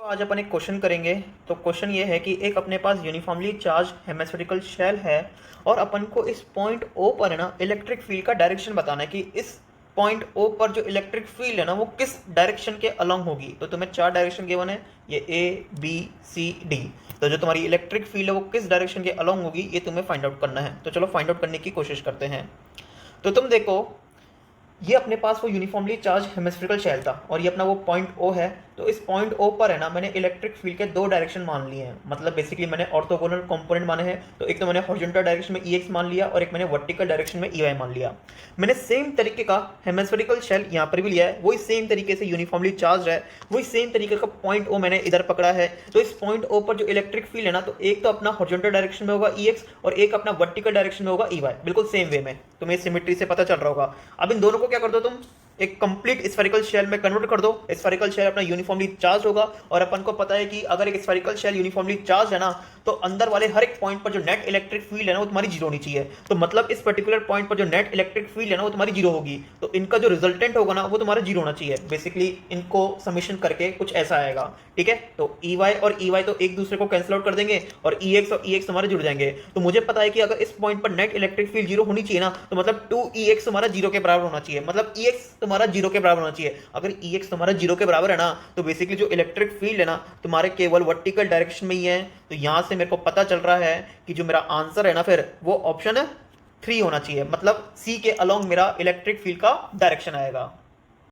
तो आज अपन एक क्वेश्चन करेंगे। तो क्वेश्चन ये है कि एक अपने पास यूनिफॉर्मली चार्ज हेमिस्फेरिकल शेल है और अपन को इस पॉइंट ओ पर है ना इलेक्ट्रिक फील्ड का डायरेक्शन बताना है कि इस पॉइंट ओ पर जो इलेक्ट्रिक फील्ड है ना वो किस डायरेक्शन के अलोंग होगी। तो तुम्हें चार डायरेक्शन गिवन है, ये ए बी सी डी। तो जो तुम्हारी इलेक्ट्रिक फील्ड है वो किस डायरेक्शन के अलोंग होगी ये तुम्हें फाइंड आउट करना है। तो चलो फाइंड आउट करने की कोशिश करते हैं। तो तुम देखो, ये अपने पास वो यूनिफॉर्मली चार्ज हेमिस्फेरिकल शेल था और ये अपना वो पॉइंट ओ है। तो इस पॉइंट ओ पर है ना मैंने इलेक्ट्रिक फील्ड के दो डायरेक्शन मान लिए हैं, मतलब बेसिकली मैंने ऑर्थोगोनल कंपोनेंट माने हैं। तो एक तो मैंने हॉरिजॉन्टल डायरेक्शन में EX मान लिया और एक मैंने वर्टिकल डायरेक्शन में EY मान लिया। मैंने सेम तरीके का हेमिस्फेरिकल शेल यहाँ पर भी लिया है, वही सेम तरीके से यूनिफॉर्मली चार्ज है, वही सेम तरीके का पॉइंट ओ मैंने इधर पकड़ा है। तो इस पॉइंट ओ पर जो इलेक्ट्रिक फील्ड है ना, तो एक तो अपना हॉरिजॉन्टल डायरेक्शन में होगा EX और एक अपना वर्टिकल डायरेक्शन में होगा EY, बिल्कुल सेम वे में। तुम्हें सिमेट्री से पता चल रहा होगा। अब इन दोनों को क्या कर दो, तुम एक कंप्लीट स्फेरिकल शेल में कन्वर्ट कर दो। स्फेरिकल शेल अपना यूनिफॉर्मली चार्ज होगा और अपन को पता है कि अगर एक स्फेरिकल शेल यूनिफॉर्मली चार्ज है ना, तो अंदर वाले हर एक पॉइंट पर जो नेट इलेक्ट्रिक फील्ड है ना वो तुम्हारी जीरो होनी चाहिए। तो मतलब इस पर्टिकुलर पॉइंट पर जो नेट इलेक्ट्रिक फील्ड है ना वो तुम्हारी जीरो होगी। तो इनका जो रिजल्टेंट होगा ना वो तुम्हारा जीरो होना चाहिए। बेसिकली इनको समेशन करके कुछ ऐसा आएगा, ठीक है। तो EY और EY तो एक दूसरे को कैंसिल आउट कर देंगे और EX और EX तुम्हारे जुड़ जाएंगे। तो मुझे पता है कि अगर इस पॉइंट पर नेट इलेक्ट्रिक फील्ड जीरो होनी चाहिए ना, तो मतलब 2EX तुम्हारा जीरो के बराबर होना चाहिए, मतलब EX तुम्हारा जीरो के बराबर होना चाहिए। अगर EX तुम्हारा जीरो के बराबर है ना, तो बेसिकली जो इलेक्ट्रिक फील्ड है ना तुम्हारे केवल वर्टिकल डायरेक्शन में ही है। तो यहां से मेरे को पता चल रहा है कि जो मेरा आंसर है ना फिर वो ऑप्शन 3 होना चाहिए, मतलब सी के अलोंग मेरा इलेक्ट्रिक फील्ड का डायरेक्शन आएगा।